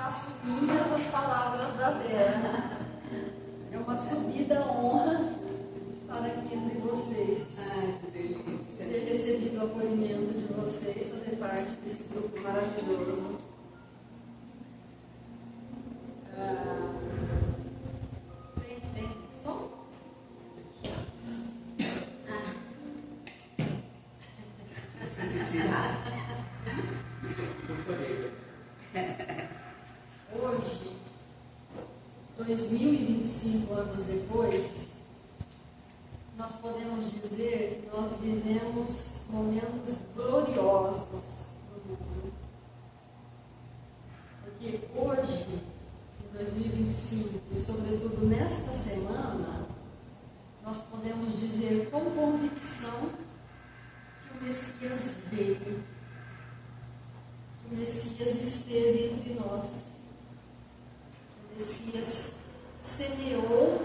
faço minhas as palavras da Vera. É uma subida honra estar aqui entre vocês. Ai, que delícia. Ter recebido o acolhimento de vocês, fazer parte desse grupo maravilhoso. Tem som? Essa de tirar. Hoje, 2025 anos depois, nós podemos dizer que nós vivemos momentos gloriosos no mundo. Porque hoje, em 2025, e sobretudo nesta semana, nós podemos dizer com convicção que o Messias veio, que o Messias esteve entre nós. O Messias semeou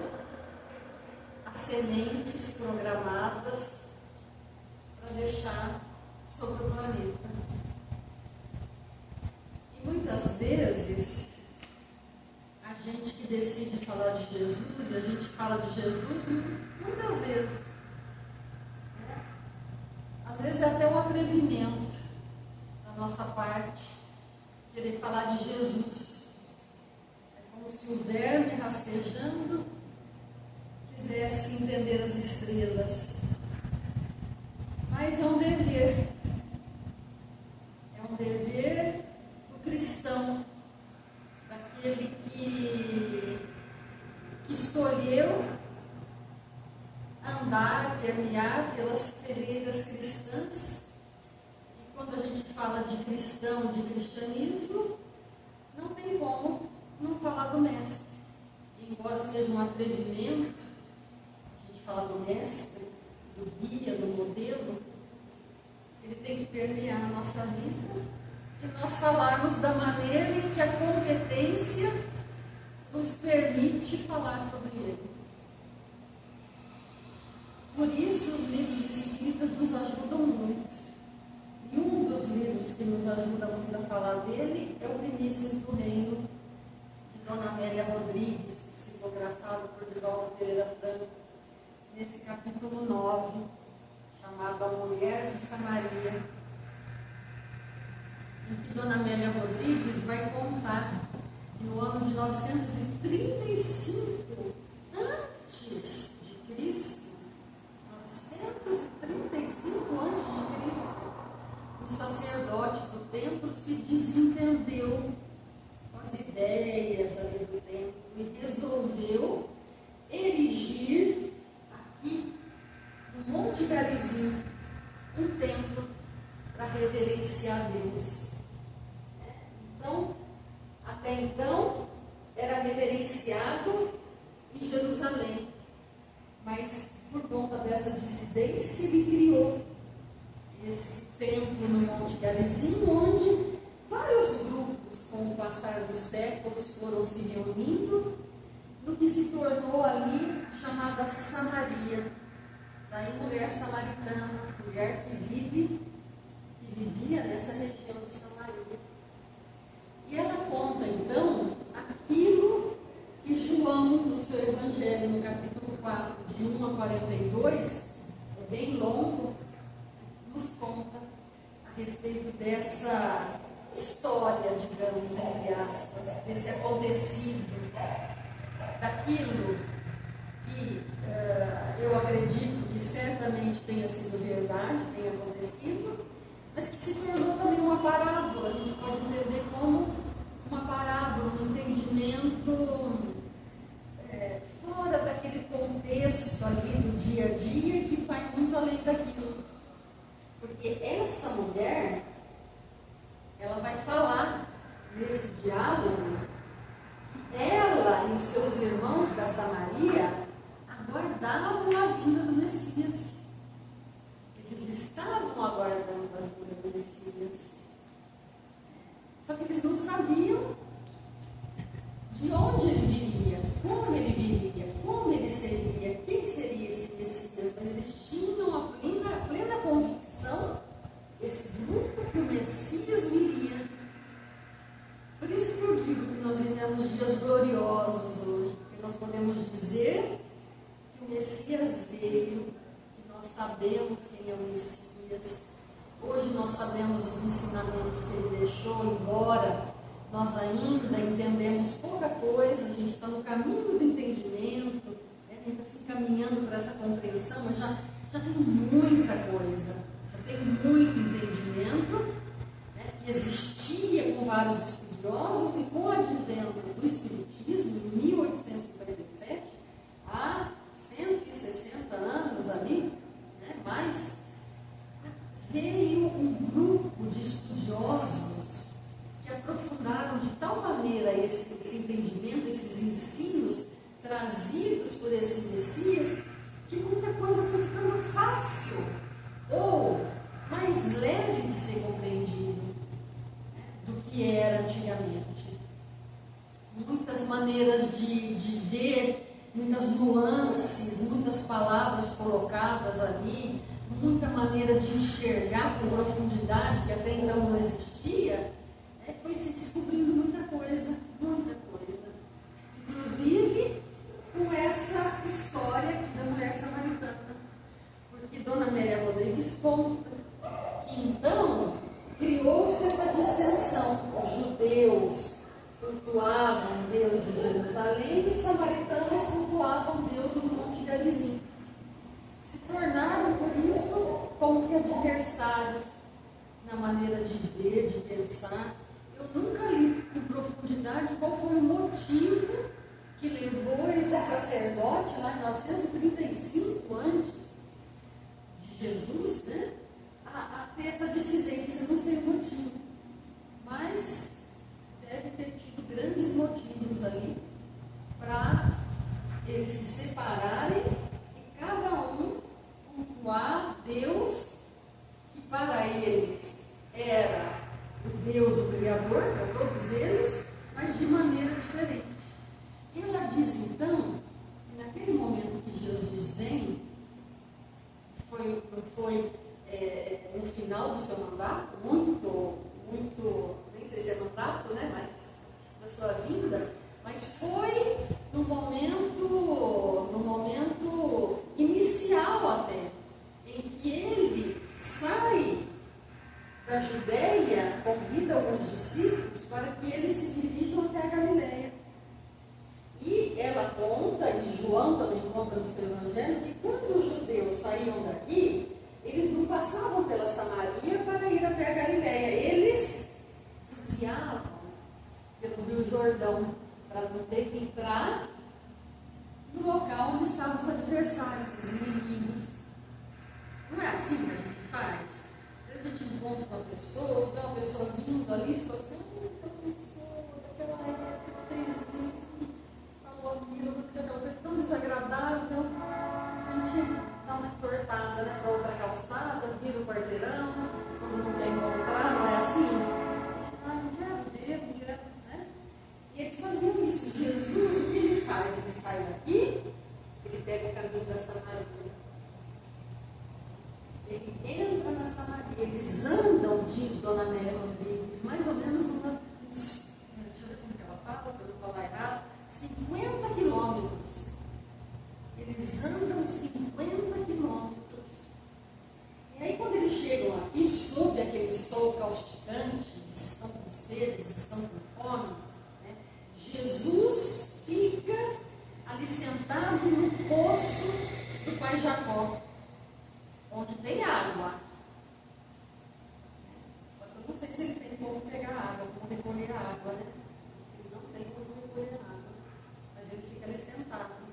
as sementes programadas para deixar sobre o planeta. E muitas vezes, a gente que decide falar de Jesus, e a gente fala de Jesus muitas vezes, né? Às vezes é até um atrevimento da nossa parte querer falar de Jesus. Como se o verme rastejando quisesse entender as estrelas. Mas é um dever. É um dever do cristão, daquele que escolheu andar, permear pelas pereiras cristãs. E quando a gente fala de cristão, de cristianismo, não tem como não falar do mestre. Embora seja um atrevimento a gente falar do mestre, do guia, do modelo, ele tem que permear a nossa vida e nós falarmos da maneira em que a competência nos permite falar sobre ele. Por isso os livros espíritas nos ajudam muito. E um dos livros que nos ajuda muito a falar dele é o Primícias do Reino, Dona Amélia Rodrigues, psicografado por Divaldo Pereira Franco, nesse capítulo 9, chamado A Mulher de Samaria, em que Dona Amélia Rodrigues vai contar que no ano de 935 antes de Cristo, 935 antes de Cristo, o sacerdote do templo se desentendeu as ideias ali do templo e resolveu erigir aqui no Monte Garizim um templo para reverenciar Deus. Então, até então era reverenciado em Jerusalém, mas por conta dessa dissidência ele criou esse templo no Monte Garizim, onde vários grupos, com o passar dos séculos, foram se reunindo no que se tornou ali chamada Samaria. Daí mulher samaritana, mulher que vivia nessa região de Samaria. E ela conta então aquilo que João, no seu Evangelho, no capítulo 4, de 1 a 42, é bem longo, nos conta a respeito dessa história, digamos, entre aspas, desse acontecido, daquilo que eu acredito que certamente tenha sido verdade, tenha acontecido, mas que se tornou também uma parábola. A gente pode entender como uma parábola, um entendimento fora daquele contexto ali do dia a dia, que vai muito além daquilo. Porque essa mulher, ela vai falar nesse diálogo que ela e os seus irmãos da Samaria aguardavam a vinda do Messias. Eles estavam aguardando a vinda do Messias. Só que eles não sabiam de onde ele viria, como ele viria, como ele seria, quem seria esse Messias. Mas eles tinham a plena convicção, esse grupo, que o Messias viria. Por isso que eu digo que sabemos quem é o Messias. Hoje nós sabemos os ensinamentos que ele deixou, embora nós ainda entendemos pouca coisa, a gente está no caminho do entendimento, né? A gente está se encaminhando para essa compreensão, mas já tem muita coisa, já tem muito entendimento, né? Que existia com vários estudiosos e com o advento do Espiritismo, em 1857, há 160 anos ali, né? Mais, veio um grupo de estudiosos que aprofundaram de tal maneira esse entendimento, esses ensinos trazidos por esse Messias, que muita coisa foi ficando fácil ou mais leve de ser compreendido, né, do que era antigamente. Muitas maneiras de ver, muitas nuances, muitas palavras colocadas ali, muita maneira de enxergar com profundidade que até então não existia, né, foi se descobrindo muita coisa, inclusive com essa história aqui da mulher samaritana, porque Dona Amélia Rodrigues conta que então criou-se essa dissensão. Os judeus cultuavam Deus em Jerusalém e os samaritanos cultuavam Deus no Monte Garizim. Se tornaram, por isso, como que adversários na maneira de ver, de pensar. Eu nunca li com profundidade qual foi o motivo que levou esse sacerdote, lá em 935 antes de Jesus, né, a ter essa dissidência. Não sei o motivo, mas deve ter tido grandes motivos ali para eles se separarem e cada um cultuar Deus, que para eles era o Deus, o Criador, para todos eles, mas de maneira diferente. Ela diz então, que naquele momento que Jesus vem, foi no final do seu mandato, muito, nem sei se é mandato, né, mas da sua vinda, mas foi no momento inicial até, em que ele sai da Judéia, convida alguns discípulos para que eles se dirijam até a Galileia. E ela conta, e João também conta no seu evangelho, que quando os judeus saíam daqui, eles não passavam pela Samaria para ir até a Galileia. Eles desviavam pelo Rio Jordão, para não ter que entrar no local onde estavam os adversários, os inimigos. Não é assim que a gente faz? Às vezes a gente encontra uma pessoa, se tem uma pessoa vindo ali, você fala assim, aquela pessoa daquela época fez isso, falou aquilo, aquela coisa tão desagradável, a gente dá uma entortada, né, para outra calçada, vira o quarteirão, quando não quer encontrar, não é assim? Não quero ver, não quero, né? E eles faziam isso. Jesus, o que ele faz? Ele sai daqui, ele pega o caminho da Samaria. Ele entra na Samaria. Eles andam, diz Dona Amélia Rodrigues, mais ou menos deixa eu ver como que ela fala, para eu não falar errado, 50 quilômetros. Eles andam 50 quilômetros. E aí, quando eles chegam aqui, sob aquele sol causticante, estão com sede, estão com fome, né? Jesus fica ali sentado no poço do pai Jacó, onde tem água. Só que eu não sei se ele tem como pegar água, como recolher a água, né? Ele não tem como recolher a água, mas ele fica ali sentado.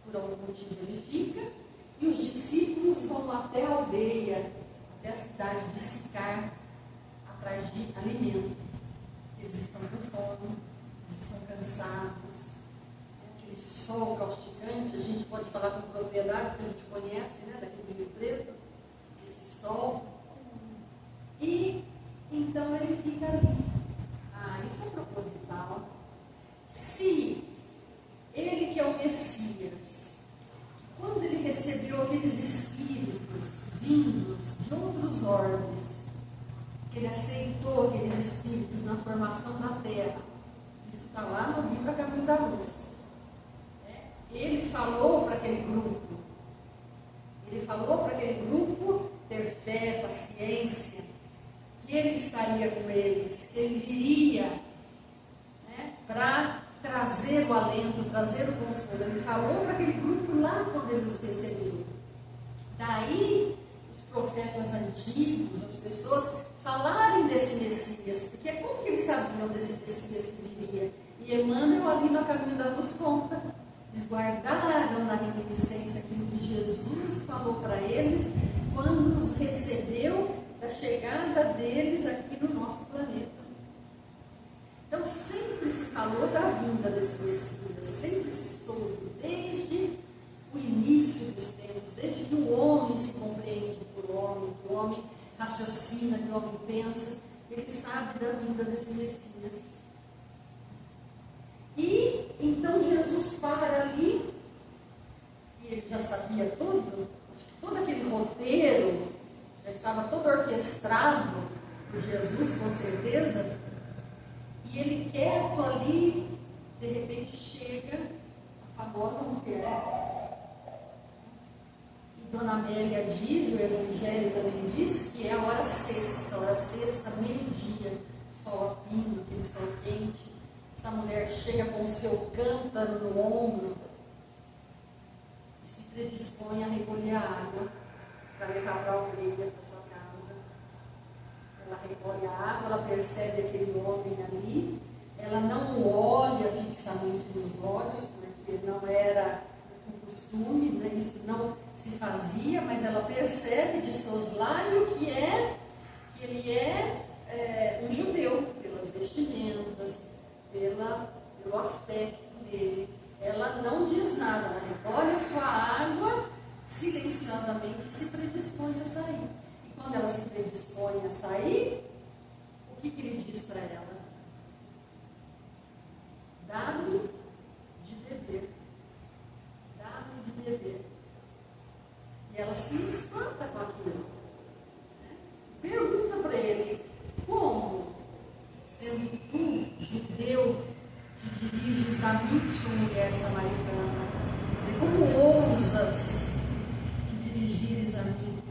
Por algum motivo ele fica, e os discípulos vão até a aldeia, até a cidade de Sicar, atrás de alimento. Eles estão com fome, eles estão cansados. Aquele sol causticante, a gente pode falar com propriedade, porque a gente conhece, né, daqui do Rio Preto, esse sol. E então ele fica ali. Isso é proposital. Se ele que é o Messias, quando ele recebeu aqueles espíritos vindos de outros orbes, que ele aceitou aqueles espíritos na formação da Terra, isso está lá no livro A Caminho da Luz. Ele falou para aquele grupo, Ele falou para aquele grupo ter fé, paciência, que ele estaria com eles, que ele viria, né, para trazer o alento, trazer o consolo. Ele falou para aquele grupo lá quando ele os recebeu. Daí, os profetas antigos, as pessoas falarem desse Messias, porque como que eles sabiam desse Messias que viria? E Emmanuel ali no Caminho da Luz conta. Eles guardaram na reminiscência aquilo que Jesus falou para eles quando os recebeu da chegada deles aqui no nosso planeta. Então sempre se falou da vinda desse Messias, sempre se soube, desde o início dos tempos, desde que o homem se compreende por homem, que o homem raciocina, que o homem pensa, ele sabe da vinda desse Messias. E então Jesus para ali, e ele já sabia tudo, acho que todo aquele roteiro já estava todo orquestrado por Jesus, com certeza, e ele quieto ali, de repente chega a famosa mulher. E Dona Amélia diz, o Evangelho também diz, que é a hora sexta, meio-dia, sol a pino, aquele sol quente. Essa mulher chega com o seu cântaro no ombro e se predispõe a recolher a água para levar para a aldeia, para sua casa. Ela recolhe a água, ela percebe aquele homem ali, ela não o olha fixamente nos olhos, porque não era o costume, né? Isso não se fazia, mas ela percebe de soslaio que ele é um judeu, pelas vestimentas, pelo aspecto dele. Ela não diz nada, ela recolhe a sua água, silenciosamente se predispõe a sair. E quando ela se predispõe a sair, o que ele diz para ela? Dá-me de beber. Dá-me de beber. E ela se espanta com aquilo. Pergunta para ele, como? Sendo tu, judeu, te diriges a mim, que sou mulher samaritana, e como ousas te dirigires a mim?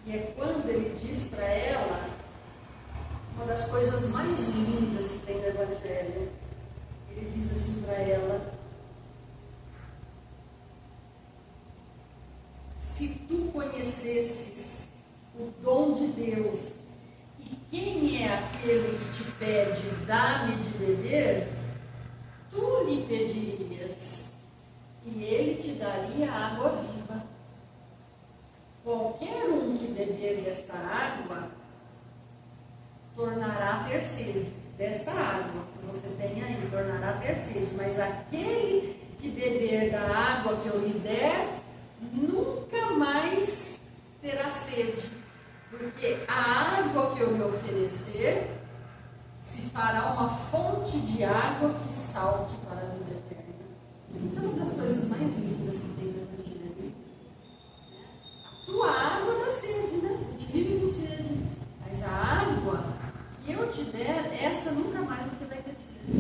E é quando ele diz para ela, uma das coisas mais lindas que tem no Evangelho, ele diz assim para ela: se tu conhecesses o dom de Deus, quem é aquele que te pede, dá-me de beber? Tu lhe pedirias, e ele te daria água viva. Qualquer um que beber desta água, tornará a ter sede. Desta água que você tem aí, tornará a ter sede. Mas aquele que beber da água que eu lhe der, nunca mais terá sede. Porque a água que eu lhe oferecer se fará uma fonte de água que salte para a vida eterna. Isso é uma das coisas mais lindas que tem no Evangelho. A tua água dá sede, né? A gente vive com sede. Mas a água que eu te der, essa nunca mais você vai ter sede.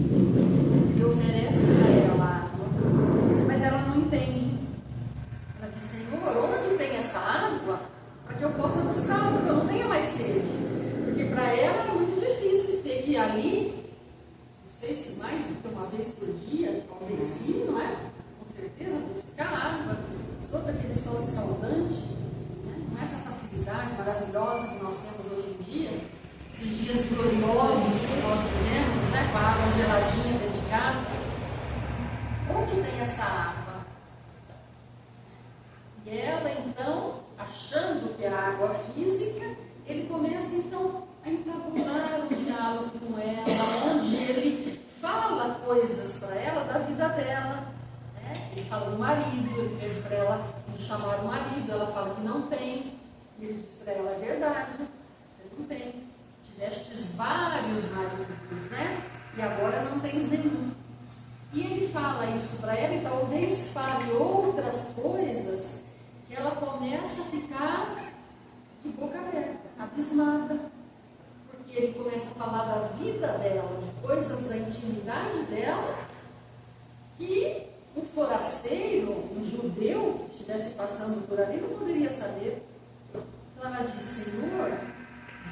E oferece para ela a água. Mas ela não entende. Ela diz: Senhor, onde tem essa água? Para que eu possa buscar, porque eu não tenho mais sede. Porque para ela é muito difícil ter que ir ali, não sei se mais do que uma vez por dia, talvez sim, não é? Com certeza, buscar água, sob aquele sol escaldante, né? Com essa facilidade maravilhosa que nós temos hoje em dia, esses dias gloriosos que nós temos, né? Com a água geladinha dentro de casa. Onde tem essa água? E ela então, achando que é a água física, ele começa então a entabular um diálogo com ela, onde ele fala coisas para ela da vida dela, né? Ele fala do marido, ele pede para ela chamar o marido, ela fala que não tem, e ele diz para ela: é verdade, você não tem, tivestes vários maridos, né? E agora não tens nenhum. E ele fala isso para ela, e talvez fale outras coisas, que ela começa a ficar de boca aberta, abismada, porque ele começa a falar da vida dela, de coisas da intimidade dela, que um forasteiro, um judeu que estivesse passando por ali não poderia saber. Então ela disse: Senhor,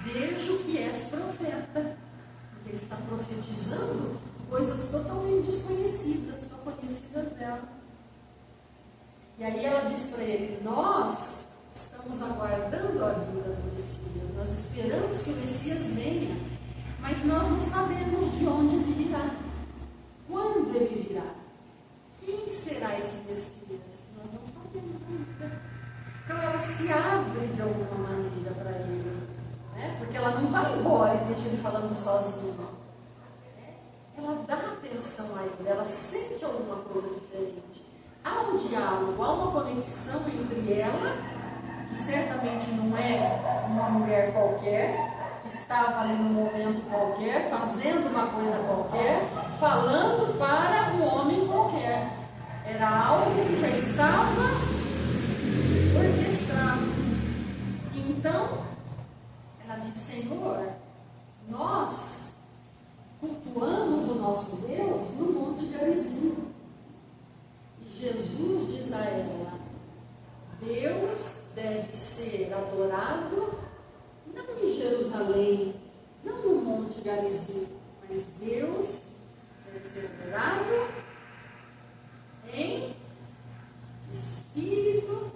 vejo que és profeta. Porque ele está profetizando coisas totalmente desconhecidas, só conhecidas dela. E aí ela diz para ele: nós estamos aguardando a vinda do Messias, nós esperamos que o Messias venha, mas nós não sabemos de onde ele virá, quando ele virá, quem será esse Messias, nós não sabemos ainda. Então ela se abre de alguma maneira para ele, né? Porque ela não vai embora e deixa ele falando sozinho. Ela dá atenção a ele, ela sente alguma coisa diferente. Há um diálogo, há uma conexão entre ela, que certamente não é uma mulher qualquer, que estava ali num momento qualquer, fazendo uma coisa qualquer, falando para um homem qualquer. Era algo que já estava orquestrado. Então, ela diz: Senhor, nós cultuamos o nosso Deus no Monte Gerizim. E Jesus diz a ela: Deus deve ser adorado não em Jerusalém, não no Monte Gerizim, mas Deus deve ser adorado em espírito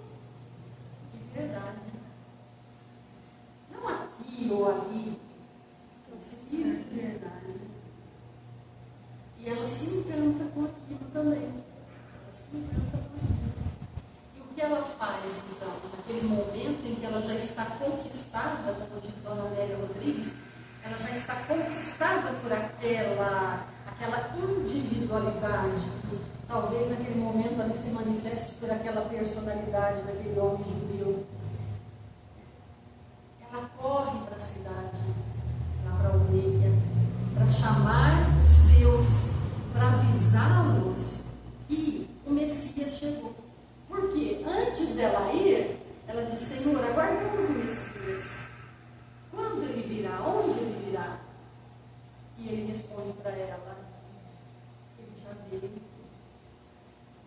e verdade. Não aqui ou ali, espírito e verdade. E ela se encanta com aquilo também. Ela se encanta com aquilo. E o que ela faz, então, naquele momento em que ela já está conquistada, como diz Dona Amélia Rodrigues, ela já está conquistada por aquela individualidade que talvez naquele momento ali se manifeste por aquela personalidade daquele homem judeu. Ela corre para a cidade, lá para a aldeia, para chamar os seus, para avisá-los que o Messias chegou. Porque antes dela ir, ela disse: Senhor, aguardamos o Messias. Quando ele virá? Onde ele virá? E ele responde para ela: ele já veio.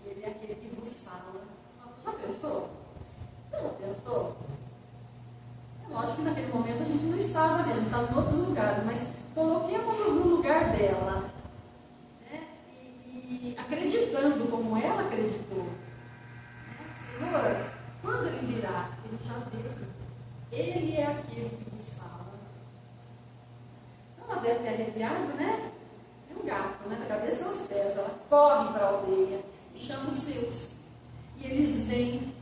Ele é aquele que vos fala. Nossa, já pensou? Você já pensou? É lógico que naquele momento a gente não estava ali, a gente estava em outros lugares, mas coloquemos-nos no lugar dela, né? E acreditando como ela acreditou, né? Senhor, quando ele virá? Ele já veio. Ele é aquele que vos fala. Ela deve ter arrepiado, né? É um gato, né? Da cabeça aos pés. Ela corre para a aldeia e chama os seus. E eles vêm.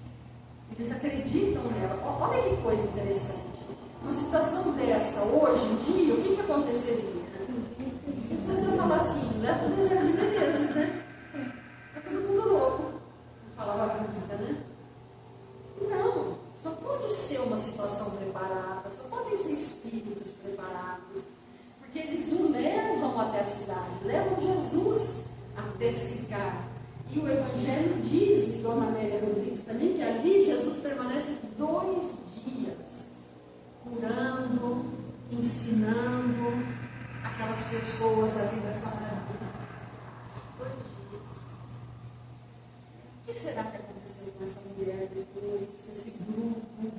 Eles acreditam nela. Olha que coisa interessante. Uma situação dessa, hoje em dia, o que aconteceria? As pessoas iam falar assim: leva para o deserto de Menezes, né? É todo mundo louco. Não falava a música, né? Não. Só pode ser uma situação preparada. Só podem ser espíritos preparados. Porque eles o levam até a cidade. Levam Jesus até Sicar. E o Evangelho diz, e Dona Amélia Rodrigues também, que ali Jesus permanece 2 dias, curando, ensinando aquelas pessoas ali dessa maravilha. 2 dias. O que será que aconteceu com essa mulher depois, com esse grupo?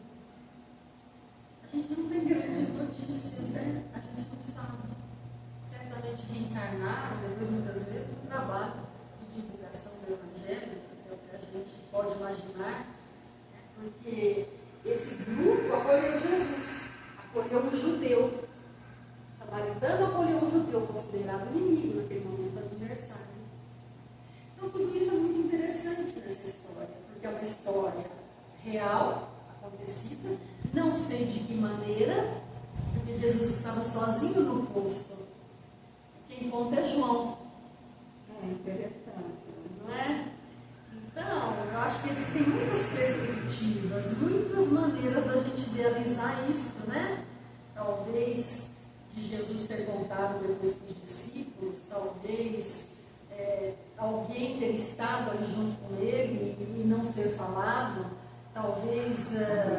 A gente não tem grandes notícias, né? A gente não sabe. Certamente reencarnaram, depois muitas vezes, no trabalho de divulgação do Evangelho, que é o que a gente pode imaginar, né? Porque esse grupo acolheu Jesus, acolheu o judeu. O samaritano acolheu o judeu, considerado inimigo naquele momento adversário. Então tudo isso é muito interessante nessa história, porque é uma história real, acontecida, não sei de que maneira, porque Jesus estava sozinho no poço. Quem conta é João. É interessante, não é? Então, eu acho que existem muitas perspectivas, muitas maneiras da gente idealizar isso, né? Talvez de Jesus ter contado depois para os discípulos, talvez alguém ter estado ali junto com ele e não ser falado, talvez ela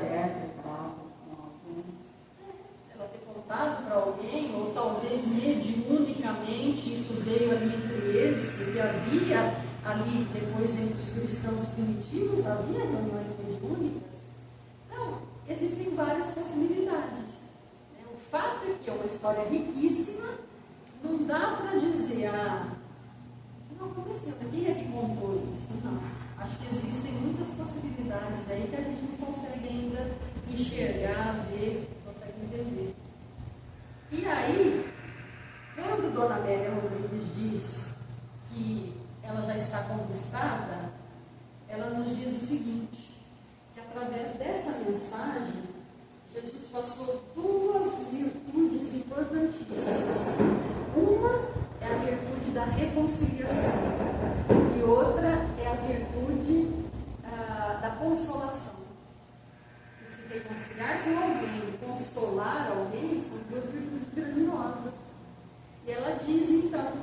ter contado para alguém, ou talvez mediunicamente isso veio ali entre eles, porque havia ali depois entre os cristãos primitivos havia reuniões mediúnicas. Então, existem várias possibilidades. O fato é que é uma história riquíssima, não dá para dizer, isso não aconteceu, quem é que contou isso? Não. Acho que existem muitas possibilidades aí que a gente não consegue ainda enxergar, ver, não consegue entender. E aí, quando Dona Amélia Rodrigues diz que ela já está conquistada, ela nos diz o seguinte, que através dessa mensagem, Jesus passou duas virtudes importantíssimas. Uma é a virtude da reconciliação e outra é a virtude da consolação. E se reconciliar com alguém, consolar alguém, são duas virtudes grandiosas. E ela diz então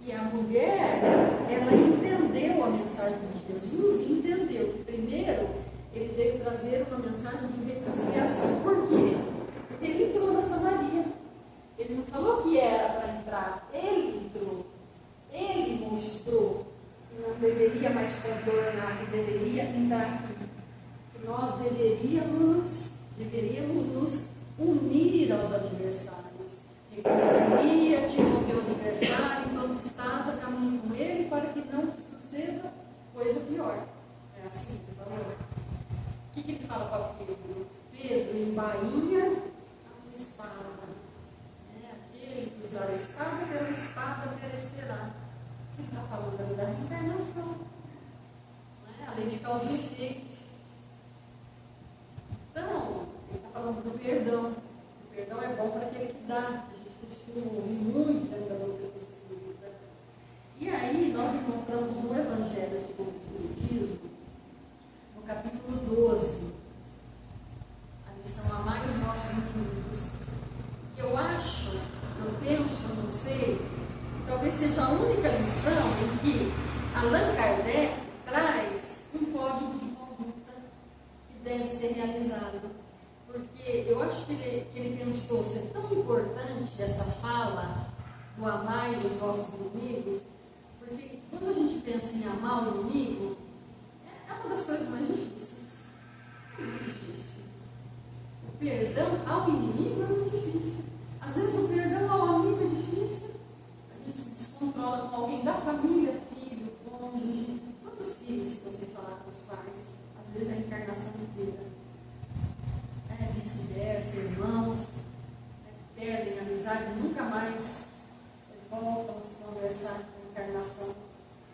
que a mulher, ela entendeu a mensagem de Jesus e entendeu que primeiro ele veio trazer uma mensagem de reconciliação. Por quê? Porque ele entrou na Samaria. Ele não falou que era para entrar, ele entrou. Ele mostrou que não deveria mais contornar, que deveria entrar aqui. Que nós deveríamos nos unir aos adversários. Reconcilia-te com o teu adversário enquanto estás a caminho com ele, para que não te suceda coisa pior. É assim que ele falou. O que ele fala para Pedro? Pedro, embainha a tua espada. Aquele que usar a espada, pela espada perecerá. O que ele está falando? Da reencarnação. A lei de causa e efeito. Então, ele está falando do perdão. O perdão é bom para aquele que dá. A gente costuma ouvir muito dentro da doutrina espírita. E aí, nós encontramos no Evangelho segundo o Espiritismo, no capítulo 12, a lição Amai os nossos inimigos. Que eu acho, eu penso, não sei, talvez seja a única lição em que Allan Kardec traz um código de conduta que deve ser realizado. Porque eu acho que ele pensou ser tão importante essa fala do amai os nossos inimigos, porque quando a gente pensa em amar o inimigo, é uma das coisas mais difíceis. É muito difícil. O perdão ao inimigo é muito difícil. Às vezes o perdão ao amigo é difícil. A gente se descontrola com alguém da família, filho, cônjuge. Quantos filhos, se você falar com os pais? Às vezes é a encarnação inteira. Vice-versa, irmãos, perdem a amizade, nunca mais voltam a se conversar com a encarnação.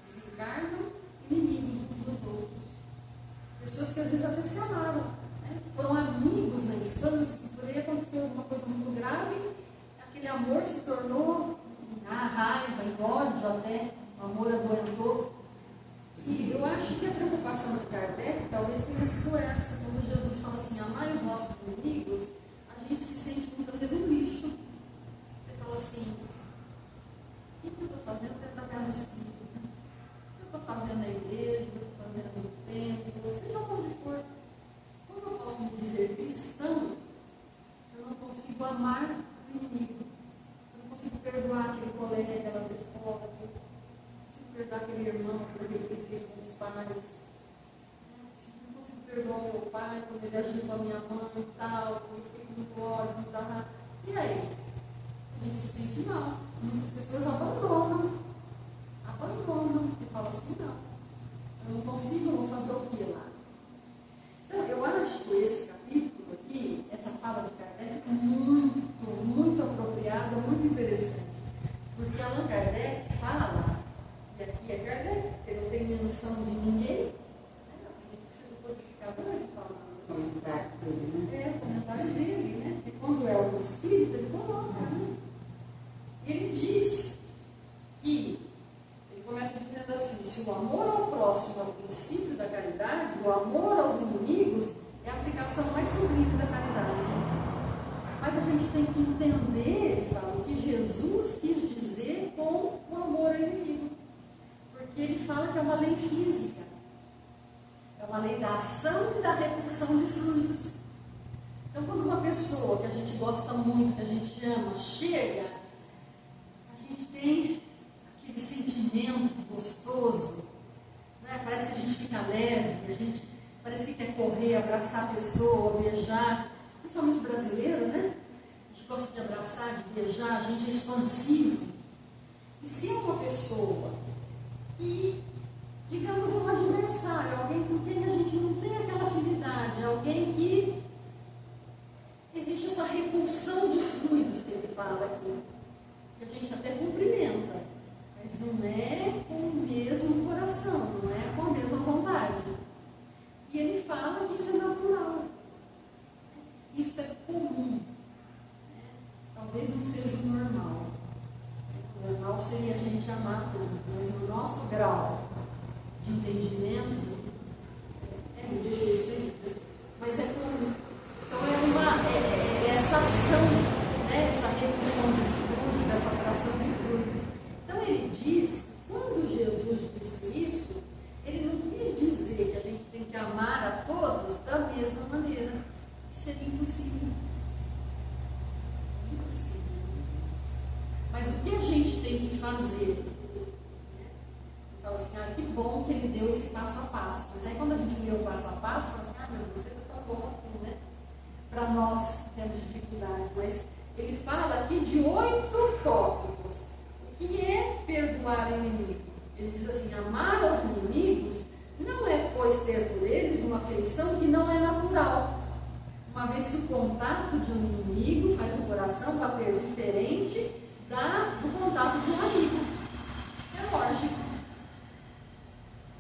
Desencarnam inimigos uns dos outros. Pessoas que às vezes até se amaram, foram amigos na infância, e por aí aconteceu alguma coisa muito grave, aquele amor se tornou raiva, em ódio até, o amor adoentou. E eu acho que a preocupação de Kardec talvez tenha sido essa. Quando Jesus fala assim, amai os nossos inimigos, a gente se sente muitas vezes um lixo. Você fala assim, o que eu estou fazendo dentro da casa espírita? O que eu estou fazendo na igreja? O que eu estou fazendo no templo? Seja onde for. Como eu posso me dizer cristão se eu não consigo amar o inimigo? Se eu não consigo perdoar aquele colega, aquela pessoa, perdoar aquele irmão por aquilo que ele fez com os pais, se eu não consigo perdoar o meu pai quando ele agiu com a minha mãe e tal, quando eu fiquei com muito ódio, tá? E aí? A gente se sente mal. Muitas pessoas abandonam e falam assim, não, eu não consigo, eu vou fazer o que lá? Então, eu acho esse capítulo aqui, essa fala de Kardec, muito apropriada, muito interessante, porque Allan Kardec fala. E aqui é Kardec, porque não tem menção de ninguém. A gente precisa codificador, ele fala. Comentário dele, né? Comentário dele, né? E quando é o Espírito, ele coloca, né? Ele diz que, ele começa dizendo assim, se o amor ao próximo é o princípio da caridade, o amor aos inimigos é a aplicação mais sublime da caridade. Mas a gente tem que entender, fala, o que Jesus quis dizer com o amor ao inimigo. Porque ele fala que é uma lei física, é uma lei da ação e da repulsão de fluidos. Então, quando uma pessoa que a gente gosta muito, que a gente ama, chega, a gente tem aquele sentimento gostoso abraçar a pessoa, beijar, principalmente brasileiro, né? A gente gosta de abraçar, de beijar, a gente é expansivo. E se é uma pessoa que, digamos, é um adversário, alguém com quem a gente não tem aquela afinidade, alguém que existe essa repulsão de fluidos que ele fala aqui, que a gente até cumprimenta, mas não é com o mesmo coração, não é com a mesma vontade. E ele fala que isso é natural, isso é comum, talvez não seja o normal. O normal seria a gente amar todos, mas no nosso grau de entendimento é muito difícil ainda. Mas é comum. Então é essa ação, né? Essa repulsão de frutos, essa atração de frutos. Então ele diz, quando Jesus disse isso, ele não quis dizer que a gente tem que amar a todos da mesma maneira. Isso seria impossível. Impossível. Mas o que a gente tem que fazer? Fala assim, que bom que ele deu esse passo a passo. Mas aí quando a gente lê o passo a passo, fala assim, meu Deus, não sei se é tão bom assim, né? Para nós temos dificuldade. Mas ele fala aqui de 8 tópicos. O que é perdoar o inimigo? Ele diz assim, amar aos inimigos não é, pois, ter por eles uma afeição que não é natural. Uma vez que o contato de um inimigo faz o coração bater diferente do contato de um amigo. É lógico.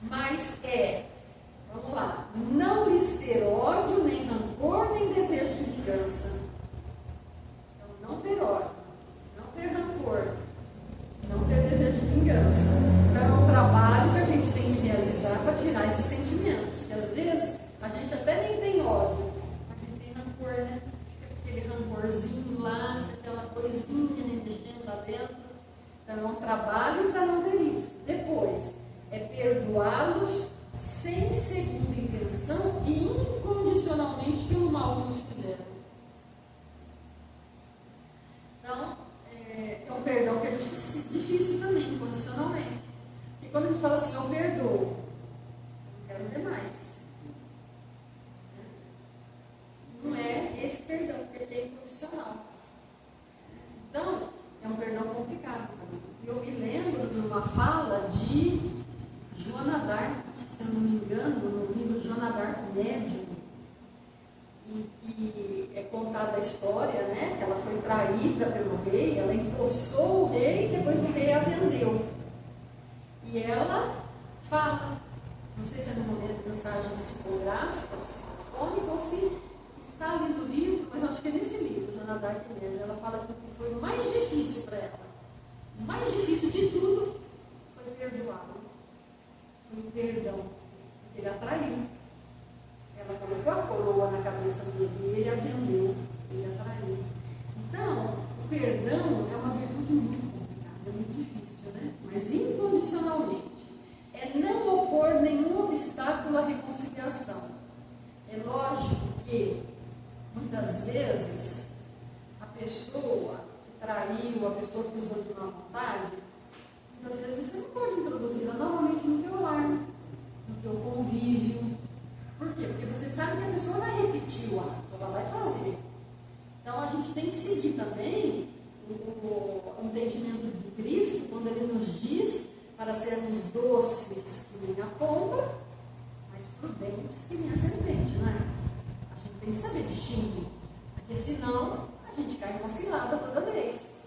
Mas vamos lá, não lhes ter ódio, nem rancor, nem desejo de vingança. Então, não ter ódio, não ter rancor, não ter desejo de vingança. Então, é um trabalho que a gente tem que realizar para tirar esses sentimentos, que às vezes a gente até nem tem ódio, mas a gente tem rancor, né? Aquele rancorzinho lá, aquela coisinha mexendo lá dentro. Então, é um trabalho para não ter isso. Depois, é perdoá-los sem segunda intenção e incondicionalmente pelo mal que nos fizeram. Então, é um perdão que é difícil também, incondicionalmente. Porque quando a gente fala assim, eu perdoo, não quero ver mais. Não é esse perdão, porque é incondicional. Então, é um perdão complicado. Eu me lembro de uma fala de Joana d'Arc, se eu não me engano, no livro Joana d'Arc Médium, em que é contada a história, né? Que ela foi traída pelo rei, ela empossou o rei e depois o rei a vendeu. E ela fala, não sei se é numa mensagem psicográfica, psicofônica, ou se está ali no livro, mas acho que é nesse livro, Joana d'Arc Médium, ela fala que o que foi o mais difícil para ela, o mais difícil de tudo, foi perdoá-lo. O perdão, ele atraiu. Ela colocou a coroa na cabeça dele e ele a vendeu, ele atraiu. Então, o perdão é uma virtude muito complicada, é muito difícil, né? Mas incondicionalmente. É não opor nenhum obstáculo à reconciliação. É lógico que, muitas vezes, a pessoa que traiu, a pessoa que usou de má vontade, muitas vezes você não pode introduzi-la novamente no teu lar, no teu convívio. Por quê? Porque você sabe que a pessoa vai repetir o ato, ela vai fazer. Então a gente tem que seguir também o entendimento de Cristo, quando ele nos diz para sermos doces que nem a pomba, mas prudentes que nem a serpente, não é? A gente tem que saber distinguir, porque senão a gente cai numa cilada toda vez.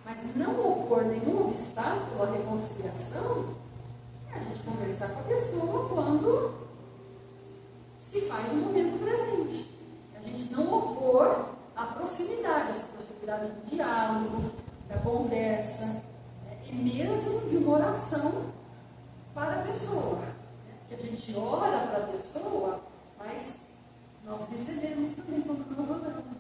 Mas não opor nenhum obstáculo à reconciliação é a gente conversar com a pessoa quando se faz um momento presente. A gente não opor a proximidade, essa possibilidade do diálogo, da conversa, né? E mesmo de uma oração para a pessoa. Né? Que a gente ora para a pessoa, mas nós recebemos também quando nós oramos.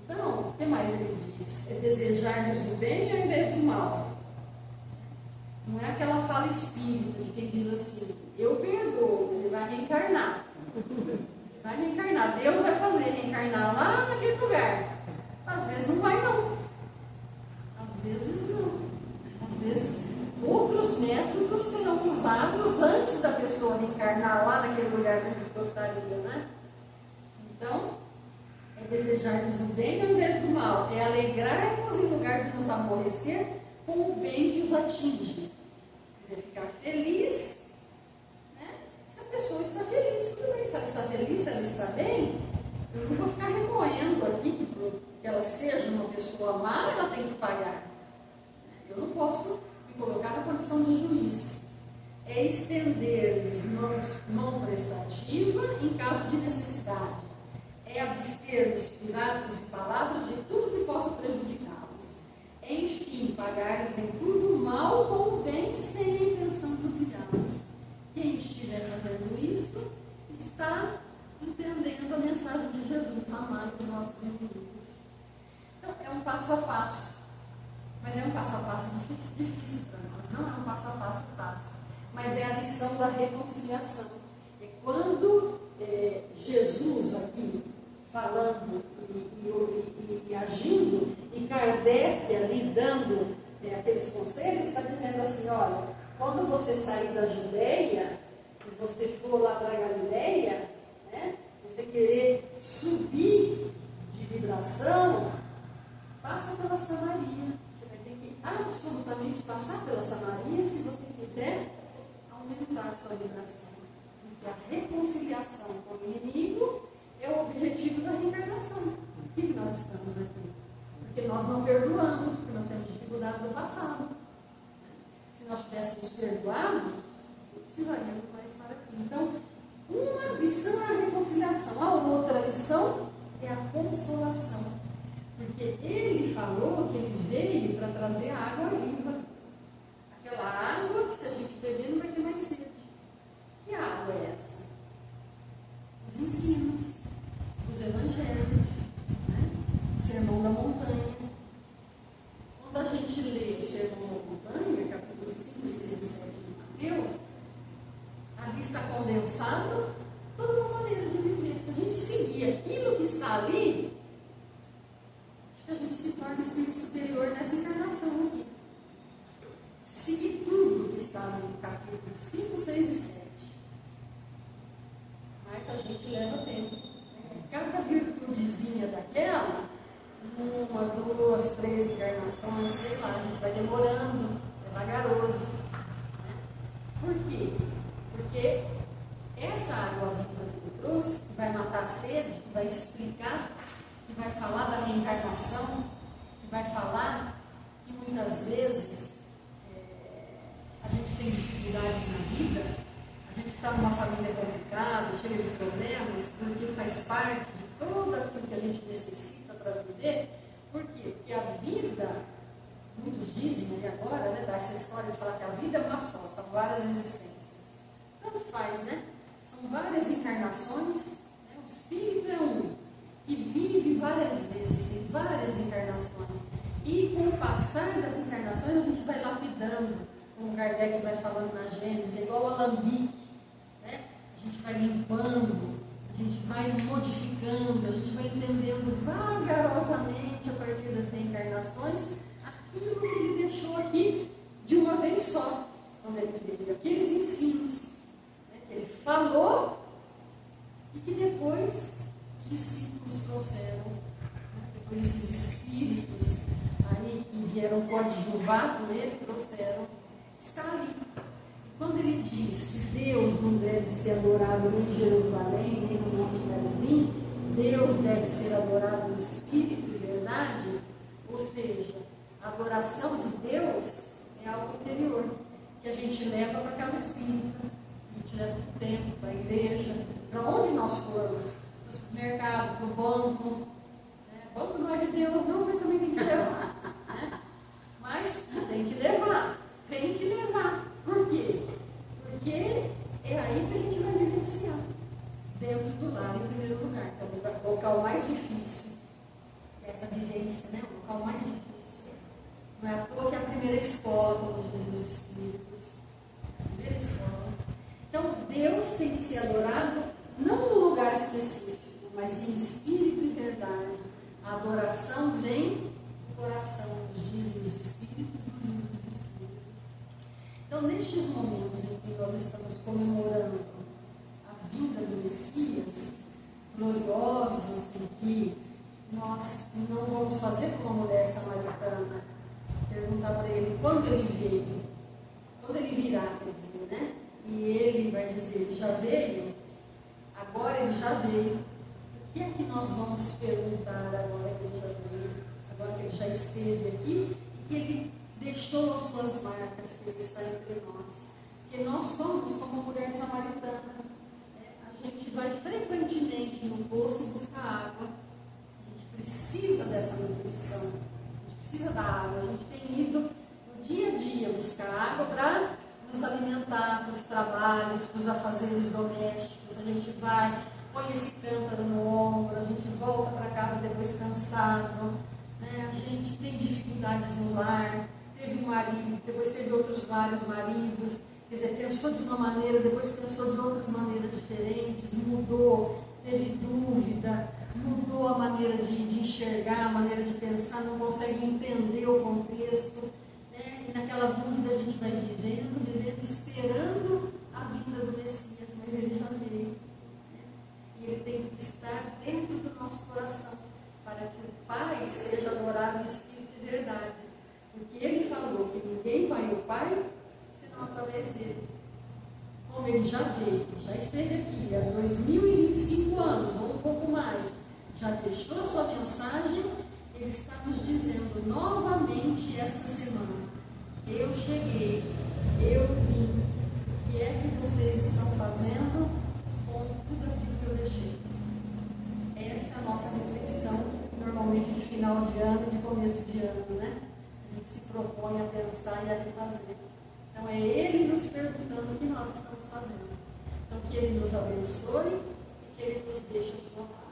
Então, o que mais ele diz? É desejar-lhes o bem ao invés do mal. Não é aquela fala espírita de quem diz assim, eu perdoo, mas ele vai reencarnar. Vai reencarnar, Deus vai fazer reencarnar lá naquele lugar. Às vezes não vai não. Às vezes não. Às vezes outros métodos serão usados antes da pessoa reencarnar lá lugar que a gente gostaria, né? Então, é desejar-nos o bem ao invés do mal, é alegrar-nos em lugar de nos aborrecer com o bem que os atinge. Quer dizer, ficar feliz, né? Se a pessoa está feliz, tudo bem. Se ela está feliz, se ela está bem, eu não vou ficar remoendo aqui que ela seja uma pessoa má, ela tem que pagar. Eu não posso me colocar na condição de juiz. É estender-lhes mão prestativa em caso de necessidade. É abster-nos de atos e palavras de tudo que possa prejudicá-los. É, enfim, pagar-lhes em tudo o mal com o bem, sem a intenção de humilhá-los. Quem estiver fazendo isso está entendendo a mensagem de Jesus: amar os nossos inimigos. Então, é um passo a passo. Mas é um passo a passo difícil para nós. Não é um passo a passo fácil. Mas é a lição da reconciliação. É quando Jesus aqui falando e agindo, e Kardec ali dando aqueles conselhos, está dizendo assim: olha, quando você sair da Judeia e você for lá para a Galileia, né, você querer subir de vibração, passa pela Samaria. Você vai ter que absolutamente passar pela Samaria se você quiser aumentar a sua vibração. Porque a reconciliação com o inimigo é o objetivo da reencarnação. Por que nós estamos aqui? Porque nós não perdoamos, porque nós temos dificuldade do passado. Se nós tivéssemos perdoado, não precisaríamos mais estar aqui. Então, uma lição é a reconciliação, a outra lição é a consolação. Porque ele falou que ele veio para trazer a água viva. Aquela água que, se a gente beber, não vai ter mais sede. Que água é essa? Os ensinos, os evangelhos, né? O sermão da montanha. Quando a gente lê o sermão da montanha, capítulo 5, 6 e 7 de Mateus, ali está condensado toda uma maneira de viver. Se a gente seguir aquilo que está ali, acho que a gente se torna espírito superior nessa encarnação aqui. Se seguir tudo que está no capítulo 5, 6 e 7, mas a gente leva tempo. Cada virtudezinha daquela, 1, 2, 3 encarnações, sei lá, a gente vai demorando, é vagaroso. Por quê? Porque essa água viva que ele trouxe, que vai matar a sede, que vai explicar, que vai falar da reencarnação, que vai falar que muitas vezes a gente tem dificuldades na vida. A gente está numa família complicada, cheia de problemas, porque faz parte de tudo aquilo que a gente necessita para viver. Por quê? Porque a vida, muitos dizem aí agora, né, dá essa história de falar que a vida é uma só, são várias existências. Tanto faz, né? São várias encarnações, né? O espírito é um, que vive várias vezes, tem várias encarnações. E com o passar das encarnações, a gente vai lapidando, como Kardec vai falando na Gênesis, é igual o alambique. A gente vai limpando, a gente vai modificando, a gente vai entendendo vagarosamente a partir das reencarnações aquilo que ele deixou aqui de uma vez só, quando ele veio, aqueles ensinos, né, que ele falou e que depois os discípulos trouxeram, né, depois esses espíritos aí que vieram coadjuvar com ele, trouxeram, está ali. Quando ele diz que Deus não deve ser adorado nem em Jerusalém, nem no Monte Gerizim, Deus deve ser adorado no Espírito e verdade, ou seja, a adoração de Deus é algo interior, que a gente leva para a casa espírita, a gente leva para o templo, para a igreja, para onde nós formos, para o supermercado, para o banco. O banco não é de Deus não, mas também tem que levar. Né? Mas tem que levar, tem que levar. Por quê? Porque é aí que a gente vai vivenciar. Dentro do lar, em primeiro lugar, que é o local mais difícil dessa vivência, né? O local mais difícil. Não é à toa que é a primeira escola, como dizem os espíritos. A primeira escola. Então, Deus tem que ser adorado não num lugar específico, mas em espírito e verdade. A adoração vem do coração, nos dizem os espíritos e no livro dos espíritos. Então, nestes momentos em que nós estamos comemorando a vinda Messias, gloriosos, em que nós não vamos fazer como a mulher samaritana, perguntar para ele quando ele veio, quando ele virá, quer dizer, né? E ele vai dizer, ele já veio, agora ele já veio. O que é que nós vamos perguntar agora que ele já veio, agora que ele já esteve aqui, que ele deixou as suas marcas, que ele está entre nós? Porque nós somos como a mulher samaritana. A gente vai frequentemente no poço buscar água. A gente precisa dessa nutrição. A gente precisa da água. A gente tem ido no dia a dia buscar água para nos alimentar, para os trabalhos, para os afazeres domésticos. A gente vai, põe esse cântaro no ombro, a gente volta para casa depois cansado. A gente tem dificuldades no lar. Teve um marido, depois teve outros vários maridos. Quer dizer, pensou de uma maneira, depois pensou de outras maneiras diferentes, mudou, teve dúvida, mudou a maneira de enxergar, a maneira de pensar, não consegue entender o contexto. E naquela dúvida a gente vai vivendo, esperando a vinda do Messias, mas ele já veio. E ele tem que estar dentro do nosso coração, para que o Pai seja adorado em espírito e verdade. Porque ele falou que ninguém vai ao Pai através dele. Como ele já veio, já esteve aqui há 2025 anos, ou um pouco mais, já deixou a sua mensagem, ele está nos dizendo novamente esta semana: eu cheguei, eu vim, o que é que vocês estão fazendo com tudo aquilo que eu deixei? Essa é a nossa reflexão, normalmente de final de ano, de começo de ano, né? A gente se propõe a pensar e a refazer. Então, é Ele nos perguntando o que nós estamos fazendo. Então, que Ele nos abençoe e que Ele nos deixe a sua paz.